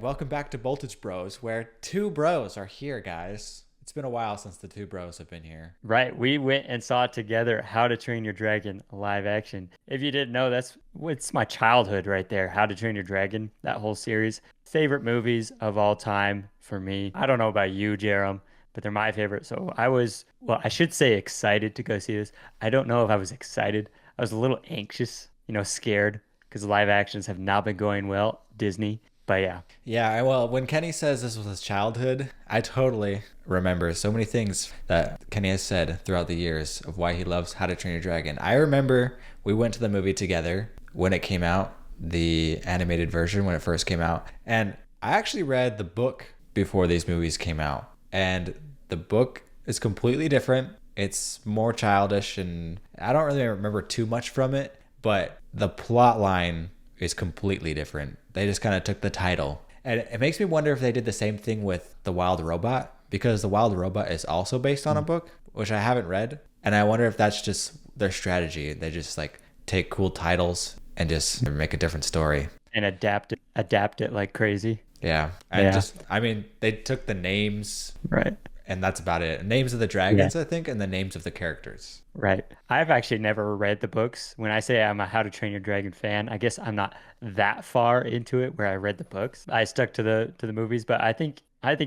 welcome back to Boltage Bros, where two bros are here, guys. It's been a while since the two bros have been here. Right, we went and saw together How to Train Your Dragon live action. If you didn't know, that's it's my childhood right there. How to Train Your Dragon, that whole series. Favorite movies of all time for me. I don't know about you, Jerem, but they're my favorite. So well, I should say excited to go see this. I don't know if I was excited. I was a little anxious, scared because live actions have not been going well, Disney. But yeah, Yeah, well, when Kenny says this was his childhood, I totally remember so many things that Kenny has said throughout the years of why he loves How to Train Your Dragon. I remember we went to the movie together when it came out, the animated version when it first came out. And I actually read the book before these movies came out. And the book is completely different. It's more childish, and I don't really remember too much from it, but the plot line is completely different. They just kind of took the title. And it makes me wonder if they did the same thing with The Wild Robot, because The Wild Robot is also based on a book, which I haven't read. And I wonder if that's just their strategy. They just like take cool titles and just make a different story. and adapt it like crazy. Yeah. And Yeah, just, I mean, they took the names right. and that's about it. Names of the Yeah. dragons, I think, and the names of the characters. Right. I've actually never read the books. When I say I'm a How to Train Your Dragon fan, I guess I'm not that far into it where I read the books. I stuck to the movies, but I think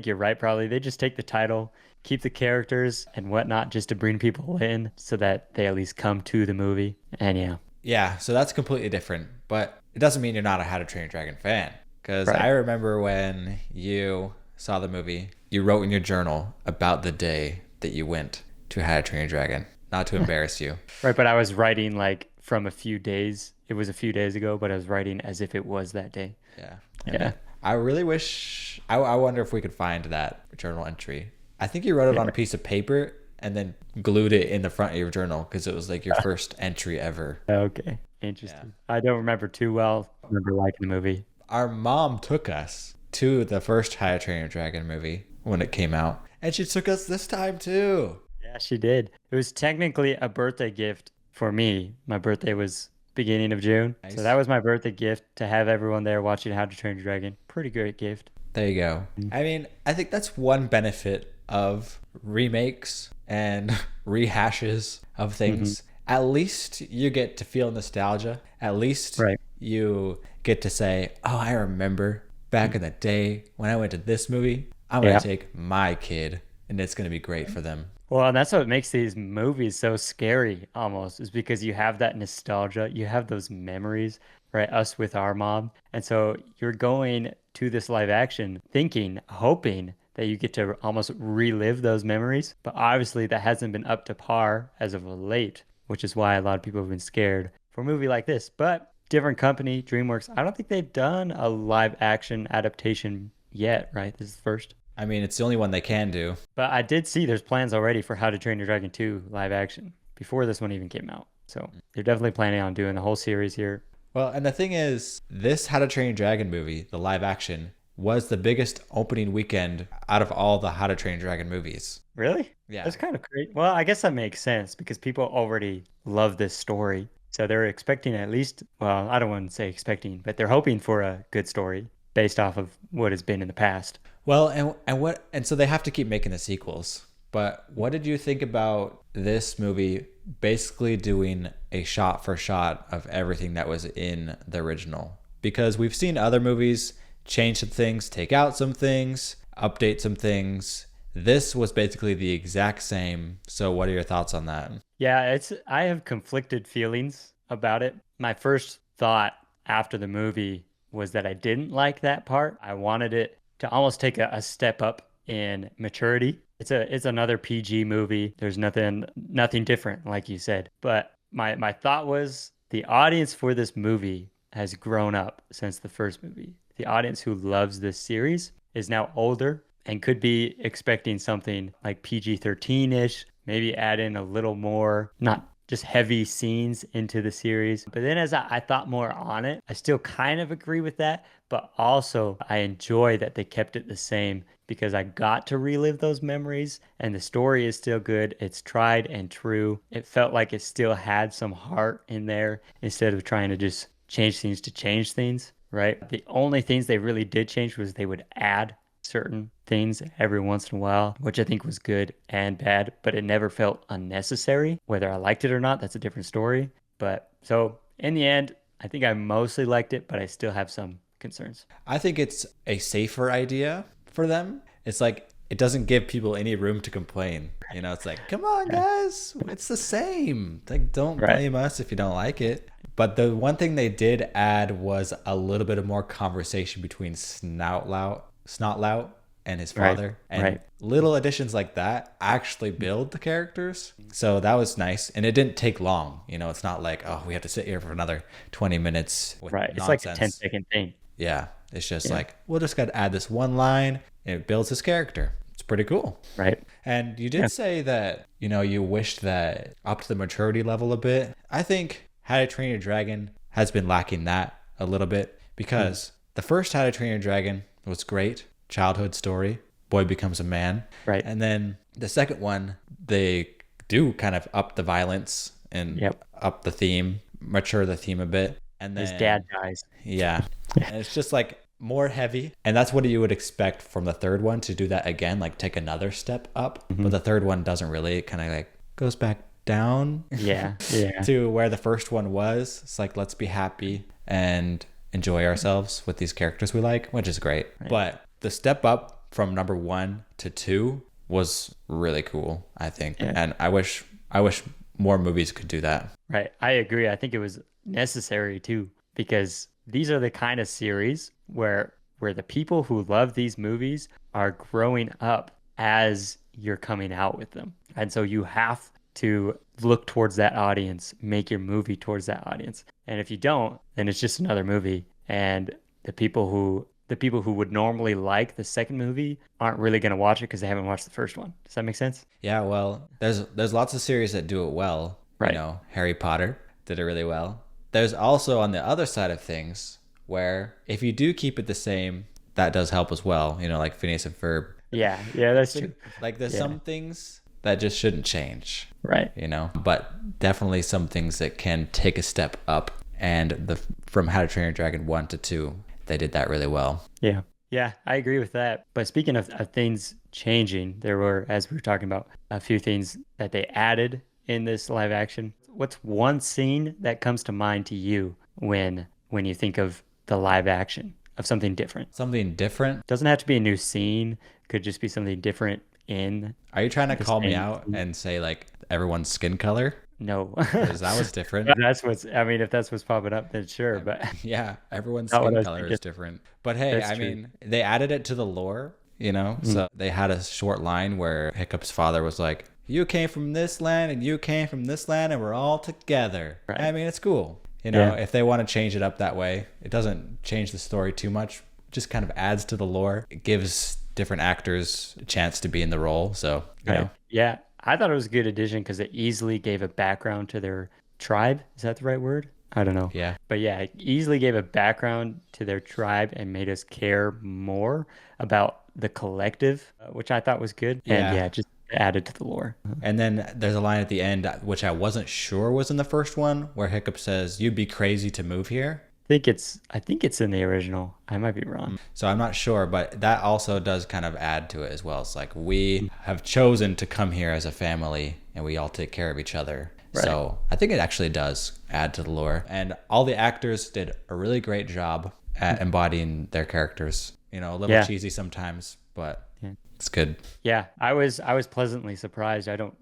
you're right probably. They just take the title, keep the characters and whatnot just to bring people in so that they at least come to the movie. And yeah. Yeah, so that's completely different, but it doesn't mean you're not a How to Train Your Dragon fan. Because I Right. remember when you saw the movie, you wrote in your journal about the day that you went to How to Train Your Dragon. Not to embarrass you. Right, but I was writing like from a few days. It was a few days ago, but I was writing as if it was that day. Yeah. I Yeah. mean, I really wish, I wonder if we could find that journal entry. I think you wrote it Yeah. on a piece of paper and then glued it in the front of your journal because it was like your first entry ever. Okay. Yeah. Interesting. I don't remember too well. I remember liking the movie. Our mom took us to the first How to Train Your Dragon movie when it came out, and she took us this time too. Yeah, she did. It was technically a birthday gift for me. My birthday was beginning of June. So that Nice. was my birthday gift to have everyone there watching How to Train Your Dragon. Pretty great gift. There you go. I mean, I think that's one benefit of remakes and rehashes of Hmm. things. At least you get to feel nostalgia. At least Right. you get to say, "Oh, I remember back in the day when I went to this movie. I'm going Yeah. to take my kid and it's going to be great for them." Well, and that's what makes these movies so scary almost, is because you have that nostalgia, you have those memories, right? Us with our mom. And so you're going to this live action thinking, hoping that you get to almost relive those memories. But obviously that hasn't been up to par as of late, which is why a lot of people have been scared for a movie like this. But different company, DreamWorks, I don't think they've done a live action adaptation yet, right? This is the first. I mean, it's the only one they can do. But I did see there's plans already for How to Train Your Dragon 2 live action before this one even came out. So they're definitely planning on doing the whole series here. Well, and the thing is, this How to Train Your Dragon movie, the live action, was the biggest opening weekend out of all the How to Train Your Dragon movies. Really? Yeah. That's kind of great. Well, I guess that makes sense because people already love this story. So they're expecting at least, well, I don't want to say expecting, but they're hoping for a good story based off of what has been in the past. Well, and so they have to keep making the sequels. But what did you think about this movie basically doing a shot for shot of everything that was in the original? Because we've seen other movies change some things, take out some things, update some things. This was basically the exact same. So what are your thoughts on that? Yeah, I have conflicted feelings about it. My first thought after the movie was that I didn't like that part. I wanted it to almost take a step up in maturity. It's another PG movie. There's nothing different, like you said. But my thought was the audience for this movie has grown up since the first movie. The audience who loves this series is now older and could be expecting something like PG-13-ish, maybe add in a little more, not just heavy scenes into the series. But then as I thought more on it, I still kind of agree with that, but also I enjoy that they kept it the same because I got to relive those memories and the story is still good. It's tried and true. It felt like it still had some heart in there instead of trying to just change things to change things. right? The only things they really did change was they would add certain things every once in a while, which I think was good and bad, but it never felt unnecessary. Whether I liked it or not, that's a different story. But so in the end, I think I mostly liked it, but I still have some concerns. I think it's a safer idea for them. It's like it doesn't give people any room to complain. You know, it's like, come on, Yeah. guys, it's the same. Like, don't Right. blame us if you don't like it. But the one thing they did add was a little bit of more conversation between Snotlout and his Right. father. And Right. little additions like that actually build the characters. So that was nice. And it didn't take long. You know, it's not like, oh, we have to sit here for another 20 minutes with Right. It's like a nonsense. 10-second thing. Yeah. It's just Yeah. like, we'll just got to add this one line and it builds his character. It's pretty cool. Right. And you did say that, you know, you wished that up to the maturity level a bit. I think How to Train Your Dragon has been lacking that a little bit because the first How to Train Your Dragon was great. Childhood story. Boy becomes a man. Right. And then the second one, they do kind of up the violence and Yep. up the theme, mature the theme a bit. And then His dad dies. yeah. And it's just like more heavy. And that's what you would expect from the third one to do that again, like take another step up. But the third one doesn't really. It kind of like goes back down Yeah. Yeah. to where the first one was. It's like, let's be happy and enjoy ourselves with these characters we like, which is great. But the step up from number 1 to 2 was really cool, I think. Yeah. And I wish more movies could do that. Right. I agree. I think it was necessary too, because these are the kind of series where the people who love these movies are growing up as you're coming out with them. And so you have to look towards that audience, make your movie towards that audience. And if you don't, then it's just another movie. And the people who would normally like the second movie aren't really going to watch it because they haven't watched the first one. Does that make sense? Yeah, well, there's lots of series that do it well. Right. You know, Harry Potter did it really well. There's also on the other side of things where if you do keep it the same, that does help as well. You know, like Phineas and Ferb. Yeah. Yeah, that's true. Like there's Yeah. some things that just shouldn't change. Right. You know, but definitely some things that can take a step up. And from How to Train Your Dragon 1 to 2, they did that really well. Yeah. Yeah, I agree with that. But speaking of things changing, there were, as we were talking about, a few things that they added in this live action. What's one scene that comes to mind to you when you think of the live action of something different? Something different. Doesn't have to be a new scene. Could just be something different in Are you trying to the call me same out scene. and say like everyone's skin color? No. Because that was different. That's what's, I mean, if that's what's popping up, then sure. But Yeah, everyone's Not what skin I was color is thinking. different. But hey, That's I true. mean, they added it to the lore, you know? So they had a short line where Hiccup's father was like, you came from this land and you came from this land and we're all together. Right. I mean, it's cool. You know, Yeah. if they want to change it up that way, it doesn't change the story too much. It just kind of adds to the lore. It gives different actors a chance to be in the role. So, you know, Yeah, I thought it was a good addition because it easily gave a background to their tribe. Is that the right word? I don't know. yeah. But yeah, it easily gave a background to their tribe and made us care more about the collective, which I thought was good. Yeah. And yeah, just added to the lore. And then there's a line at the end, which I wasn't sure was in the first one, where Hiccup says, you'd be crazy to move here. I think it's in the original. I might be wrong. So I'm not sure, but that also does kind of add to it as well. It's like we have chosen to come here as a family and we all take care of each other. Right. So I think it actually does add to the lore. And all the actors did a really great job at embodying their characters. You know, a little Yeah. cheesy sometimes, but Yeah. it's good. Yeah, I was pleasantly surprised. I don't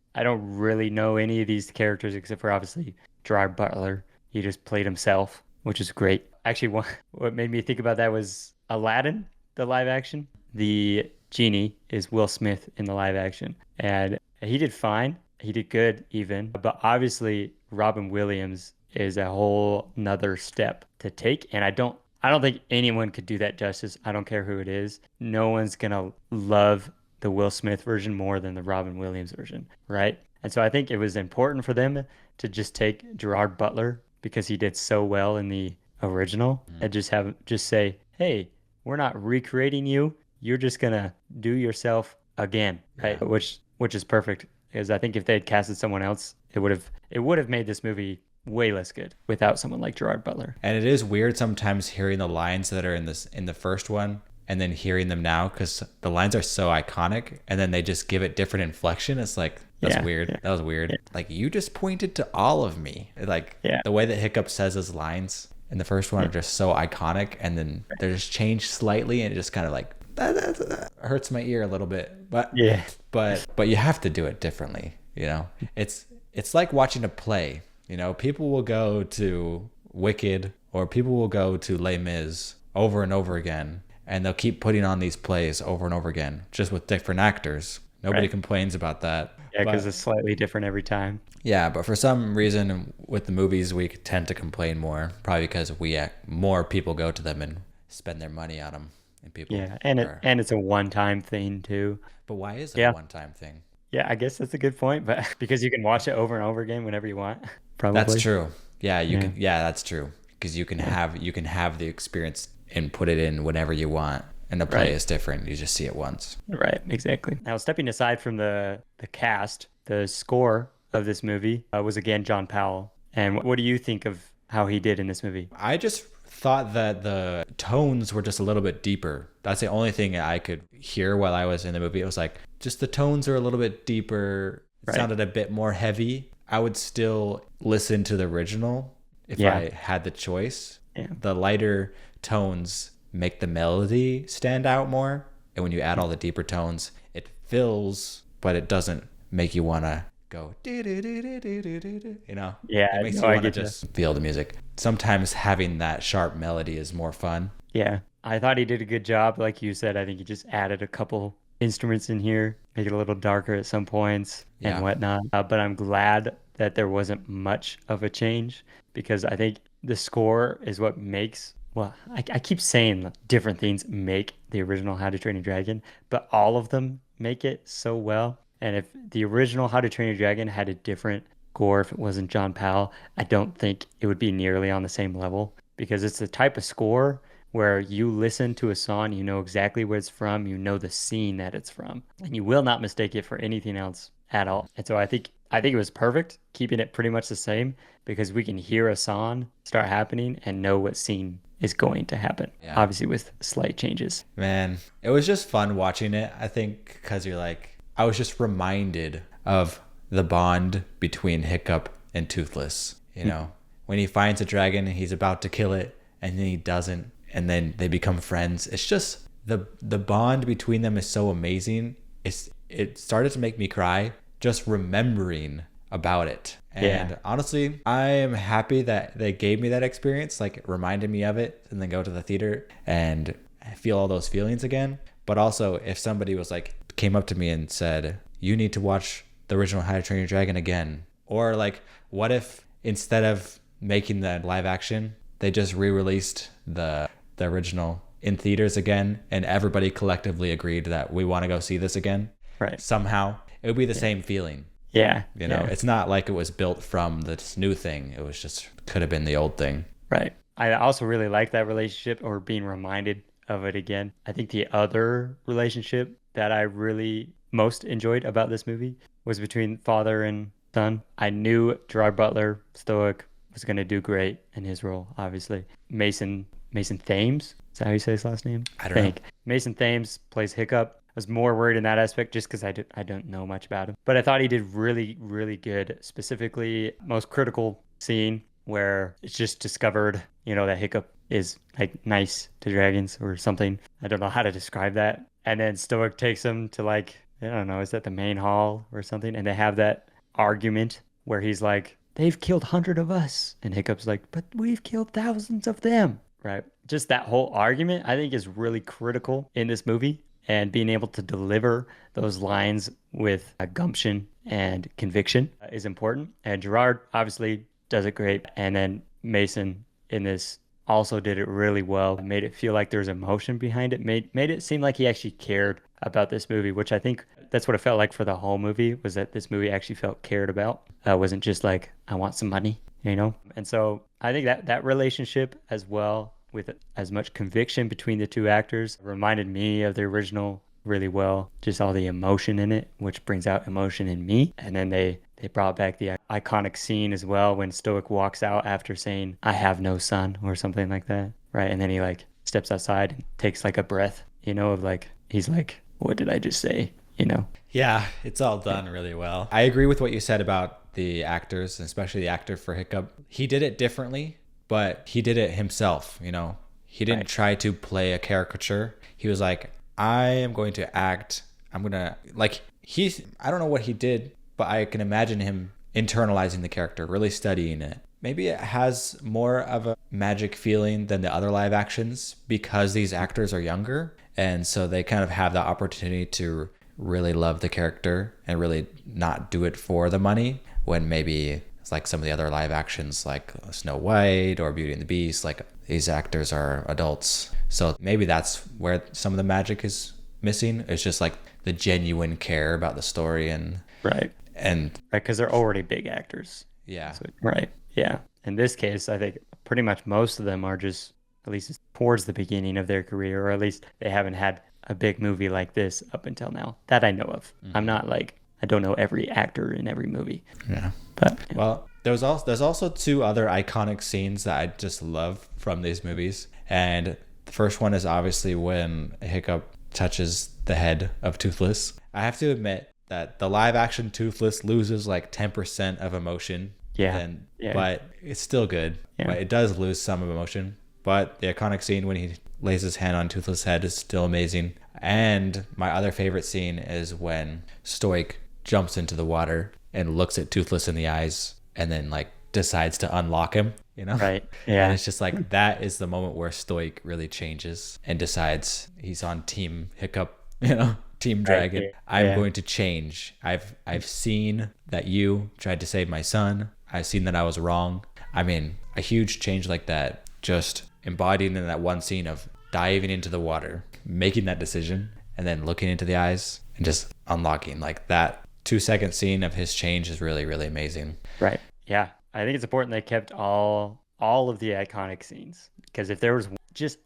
really know any of these characters except for obviously Gerard Butler. He just played himself, which is great. Actually, what made me think about that was Aladdin, the live action. The genie is Will Smith in the live action, and he did fine. He did good even, but obviously Robin Williams is a whole nother step to take, and I don't think anyone could do that justice. I don't care who it is. No one's gonna love the Will Smith version more than the Robin Williams version, right? And so I think it was important for them to just take Gerard Butler because he did so well in the original and just say, hey, we're not recreating you. You're just gonna do yourself again, right? Which is perfect because I think if they had casted someone else, it would have made this movie way less good without someone like Gerard Butler. And it is weird sometimes hearing the lines that are in the first one and then hearing them now, because the lines are so iconic and then they just give it different inflection. It's like, that's weird. Yeah. That was weird. Yeah. Like, you just pointed to all of me. Like, Yeah. the way that Hiccup says his lines in the first one are just so iconic, and then they're just changed slightly, and it just kind of like that hurts my ear a little bit. But Yeah. but you have to do it differently. It's like watching a play. People will go to Wicked or people will go to Les Mis over and over again, and they'll keep putting on these plays over and over again, just with different actors. Nobody complains about that. Yeah, because it's slightly different every time. Yeah, but for some reason with the movies, we tend to complain more, probably because more people go to them and spend their money on them. And people, and it's a one-time thing too. But why is it a one-time thing? Yeah, I guess that's a good point, but because you can watch it over and over again whenever you want. Probably. That's true. Yeah, you can. Yeah, that's true. Because you can have the experience and put it in whenever you want. And the play is different. You just see it once. Right, exactly. Now, stepping aside from the cast, the score of this movie was again John Powell. And what do you think of how he did in this movie? I just thought that the tones were just a little bit deeper. That's the only thing I could hear while I was in the movie. It was like, just the tones are a little bit deeper. It sounded a bit more heavy. I would still listen to the original if I had the choice. Yeah. The lighter tones make the melody stand out more, and when you add all the deeper tones, it fills, but it doesn't make you want to go do do do do do do do. It makes you want to just feel the music. Sometimes having that sharp melody is more fun. Yeah, I thought he did a good job. Like you said, I think he just added a couple instruments in here, make it a little darker at some points and whatnot. But I'm glad that there wasn't much of a change, because I think the score is what makes, well, I keep saying different things make the original How to Train Your Dragon, but all of them make it so well. And if the original How to Train Your Dragon had a different score, if it wasn't John Powell, I don't think it would be nearly on the same level, because it's the type of score where you listen to a song, you know exactly where it's from, you know the scene that it's from, and you will not mistake it for anything else at all. And so I think it was perfect, keeping it pretty much the same, because we can hear a song start happening and know what scene is going to happen, obviously with slight changes. Man, it was just fun watching it, I think, because I was just reminded of the bond between Hiccup and Toothless. When he finds a dragon, he's about to kill it, and then he doesn't, and then they become friends. It's just the bond between them is so amazing. It started to make me cry just remembering about it. And honestly, I am happy that they gave me that experience, like it reminded me of it, and then go to the theater and feel all those feelings again. But also, if somebody came up to me and said, you need to watch the original How to Train Your Dragon again, or what if instead of making the live action, they just re-released the original in theaters again, and everybody collectively agreed that we want to go see this again, somehow it would be the same feeling. It's not like it was built from this new thing. It was just could have been the old thing. Right. I also really like that relationship, or being reminded of it again. I think the other relationship that I really most enjoyed about this movie was between father and son. I knew Gerard Butler, Stoic, was going to do great in his role, obviously. Mason Thames, is that how you say his last name? I don't know. Mason Thames plays Hiccup. I was more worried in that aspect just because I don't know much about him. But I thought he did really, really good. Specifically, most critical scene where it's just discovered, that Hiccup is nice to dragons or something. I don't know how to describe that. And then Stoic takes him to I don't know, is that the main hall or something? And they have that argument where he's like, they've killed 100 of us. And Hiccup's like, but we've killed thousands of them. Right. Just that whole argument, I think, is really critical in this movie. And being able to deliver those lines with gumption and conviction is important. And Gerard obviously does it great. And then Mason in this also did it really well. Made it feel like there's emotion behind it. Made it seem like he actually cared about this movie, which I think that's what it felt like for the whole movie, was that this movie actually felt cared about. Wasn't just like, I want some money, And so I think that relationship as well, with as much conviction between the two actors, reminded me of the original really well. Just all the emotion in it, which brings out emotion in me. And then they they brought back the iconic scene as well when Stoic walks out after saying, "I have no son," or something like that, right? And then he like steps outside and takes like a breath, of like he's like, "What did I just say?" Yeah, it's all done really well. I agree with what you said about the actors, especially the actor for Hiccup. He did it differently, but he did it himself, He didn't Right. try to play a caricature. He was like, I am going to act. I'm going to, like, I don't know what he did, but I can imagine him internalizing the character, really studying it. Maybe it has more of a magic feeling than the other live actions because these actors are younger. And so they kind of have the opportunity to really love the character and really not do it for the money, when maybe it's like some of the other live actions like Snow White or Beauty and the Beast, like these actors are adults. So maybe that's where some of the magic is missing. It's just like the genuine care about the story Right. and Right, because they're already big actors. yeah. Right. Yeah. In this case, I think pretty much most of them are just at least towards the beginning of their career, or at least they haven't had a big movie like this up until now that I know of. I'm not like, I don't know every actor in every movie. Yeah. But yeah. Well, there's also two other iconic scenes that I just love from these movies. And the first one is obviously when Hiccup touches the head of Toothless. I have to admit that the live action Toothless loses like 10% of emotion. Yeah. But it's still good. Yeah. But it does lose some of emotion. But the iconic scene when he lays his hand on Toothless' head is still amazing. And my other favorite scene is when Stoic jumps into the water and looks at Toothless in the eyes and then like decides to unlock him, Right. Yeah. And it's just like that is the moment where Stoic really changes and decides he's on Team Hiccup, Team Dragon. Yeah. I'm going to change. I've seen that you tried to save my son. I've seen that I was wrong. I mean, a huge change like that, just embodied in that one scene of diving into the water, making that decision, and then looking into the eyes and just unlocking. Like that 2-second scene of his change is really, really amazing. Right. Yeah. I think it's important they kept all of the iconic scenes, because if there was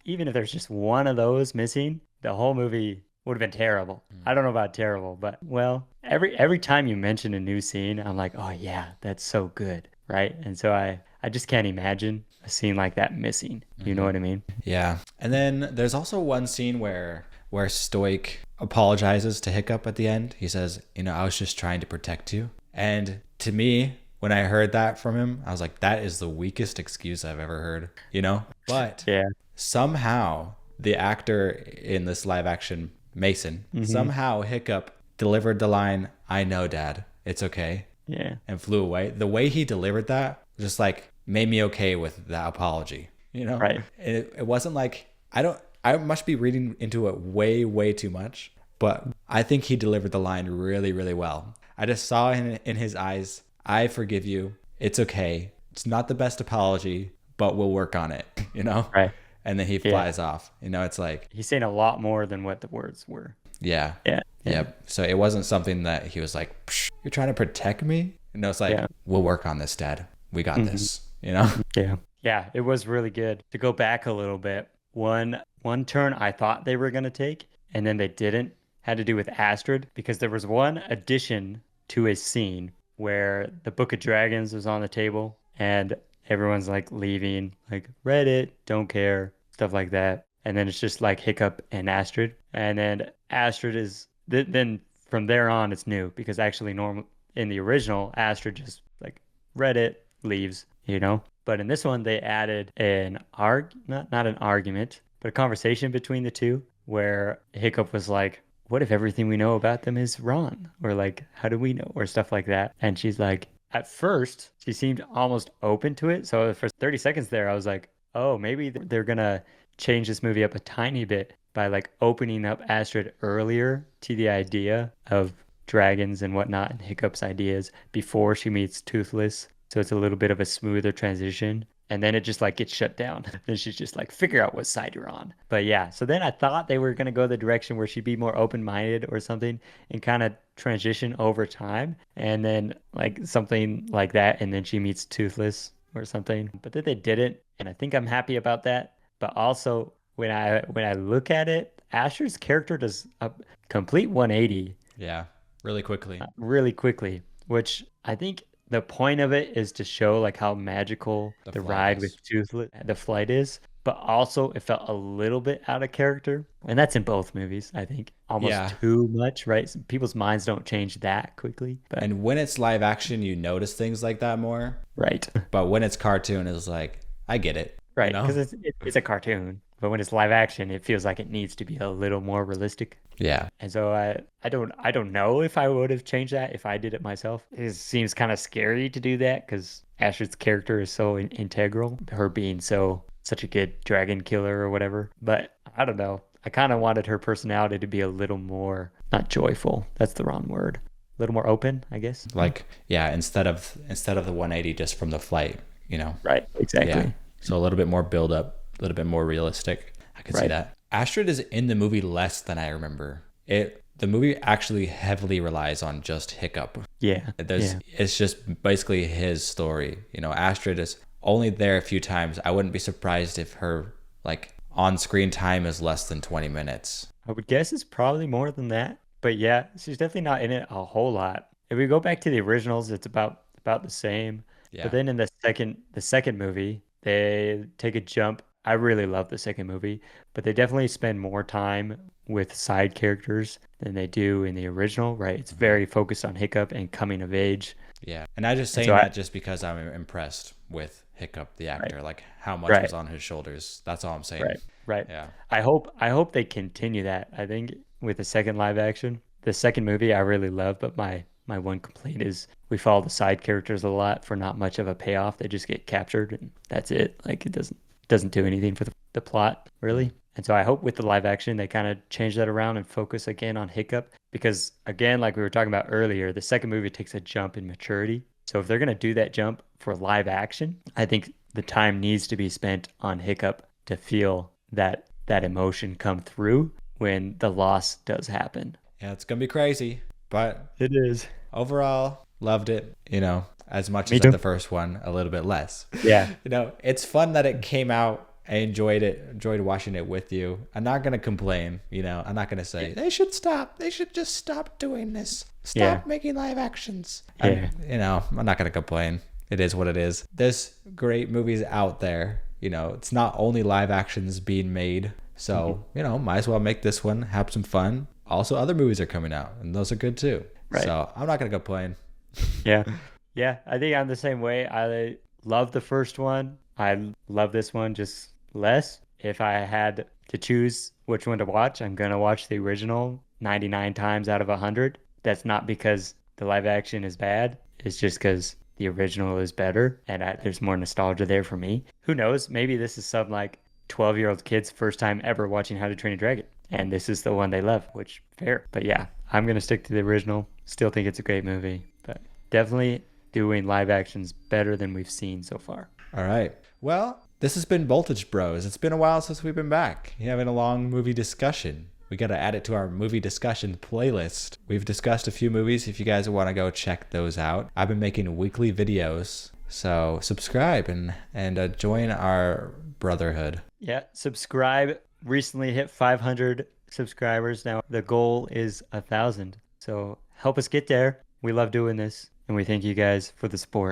even if there's just one of those missing, the whole movie would have been terrible. I don't know about terrible, but well, every time you mention a new scene, I'm like, oh yeah, that's so good, right? And so I just can't imagine a scene like that missing. You know what I mean? Yeah. And then there's also one scene where Stoic apologizes to Hiccup at the end. He says, I was just trying to protect you. And to me, when I heard that from him, I was like, that is the weakest excuse I've ever heard, But Yeah. somehow the actor in this live action, Mason, somehow Hiccup delivered the line, I know, Dad, it's okay. Yeah. And flew away. The way he delivered that just like made me okay with that apology, Right. It wasn't like, I must be reading into it way, way too much, but I think he delivered the line really, really well. I just saw in his eyes, I forgive you. It's okay. It's not the best apology, but we'll work on it, Right. And then he flies off. It's like, He's saying a lot more than what the words were. yeah. Yeah. Yep. So it wasn't something that he was like, Psh, you're trying to protect me? It's like, we'll work on this, Dad. We got this, Yeah. Yeah, it was really good. To go back a little bit, one turn I thought they were going to take, and then they didn't, had to do with Astrid, because there was one addition to a scene where the Book of Dragons was on the table and everyone's like leaving, like read it, don't care, stuff like that. And then it's just like Hiccup and Astrid. And then Astrid is, then from there on it's new, because actually normal in the original, Astrid just like read it, leaves, But in this one, they added not an argument, but a conversation between the two, where Hiccup was like, what if everything we know about them is wrong? Or like, how do we know? Or stuff like that. And she's like, at first, she seemed almost open to it. So for 30 seconds there, I was like, oh, maybe they're going to change this movie up a tiny bit by like opening up Astrid earlier to the idea of dragons and whatnot, and Hiccup's ideas before she meets Toothless. So it's a little bit of a smoother transition. And then it just like gets shut down. Then she's just like, figure out what side you're on. But yeah, so then I thought they were going to go the direction where she'd be more open-minded or something and kind of transition over time. And then like something like that. And then she meets Toothless or something. But then they didn't. And I think I'm happy about that. But also when I look at it, Asher's character does a complete 180. Yeah, really quickly. Really quickly. which I think the point of it is to show like how magical The the flight ride is. with Toothless, the flight is, but also it felt a little bit out of character. And that's in both movies, I think. Almost Yeah. too much, right? People's minds don't change that quickly, but And when it's live action, you notice things like that more. right. But when it's cartoon, it's like, I get it, you Right, know? because it's a cartoon, but when it's live action, it feels like it needs to be a little more realistic. Yeah. And so I don't know if I would have changed that if I did it myself. It seems kind of scary to do that because Astrid's character is so integral, her being such a good dragon killer or whatever. But I don't know. I kind of wanted her personality to be a little more not joyful. That's the wrong word. A little more open, I guess. Like, yeah, instead of the 180 just from the flight, you know? Right. Yeah. Exactly. So a little bit more build up, a little bit more realistic. I could see Right. that. Astrid is in the movie less than I remember. The movie actually heavily relies on just Hiccup. Yeah. There's Yeah. It's just basically his story. You know, Astrid is only there a few times. I wouldn't be surprised if her like on-screen time is less than 20 minutes. I would guess it's probably more than that. But yeah, she's definitely not in it a whole lot. If we go back to the originals, it's about the same. But Yeah. then in the second movie, they take a jump. I really love the second movie, but they definitely spend more time with side characters than they do in the original, right? It's very focused on Hiccup and coming of age. Yeah. And I just And so saying that just because I'm impressed with Hiccup the right, actor, like how much right, was on his shoulders. That's all I'm saying. right, right. Yeah. I hope they continue that. I think with the second live action, the second movie I really love, but my one complaint is we follow the side characters a lot for not much of a payoff. They just get captured and that's it. Like it doesn't do anything for the plot really. And so I hope with the live action they kind of change that around and focus again on Hiccup because again, like we were talking about earlier, the second movie takes a jump in maturity. So if they're gonna do that jump for live action, I think the time needs to be spent on Hiccup to feel that emotion come through when the loss does happen. Yeah, it's gonna be crazy. But It is. overall, loved it, you know, as much Me as too. the first one, a little bit less. Yeah. You know, it's fun that it came out. I enjoyed it, enjoyed watching it with you. I'm not going to complain, you know, I'm not going to say they should stop. They should just stop doing this. Stop Yeah. making live actions. Yeah. You know, I'm not going to complain. It is what it is. There's great movies out there. You know, it's not only live actions being made. So, you know, might as well make this one, have some fun. Also, other movies are coming out, and those are good too. Right. So I'm not going to complain. Yeah. Yeah. I think I'm the same way. I love the first one. I love this one just less. If I had to choose which one to watch, I'm going to watch the original 99 times out of 100. That's not because the live action is bad. It's just because the original is better and there's more nostalgia there for me. Who knows? Maybe this is some like 12-year-old kid's first time ever watching How to Train a Dragon. And this is the one they love, which fair. But yeah, I'm going to stick to the original. Still think it's a great movie, but definitely doing live actions better than we've seen so far. All right. Well, this has been Boltage Bros. It's been a while since we've been back. Having a long movie discussion. We got to add it to our movie discussion playlist. We've discussed a few movies if you guys want to go check those out. I've been making weekly videos. So subscribe and join our brotherhood. Yeah, subscribe. Recently hit 500 subscribers. Now the goal is 1,000. So help us get there. We love doing this, and we thank you guys for the support.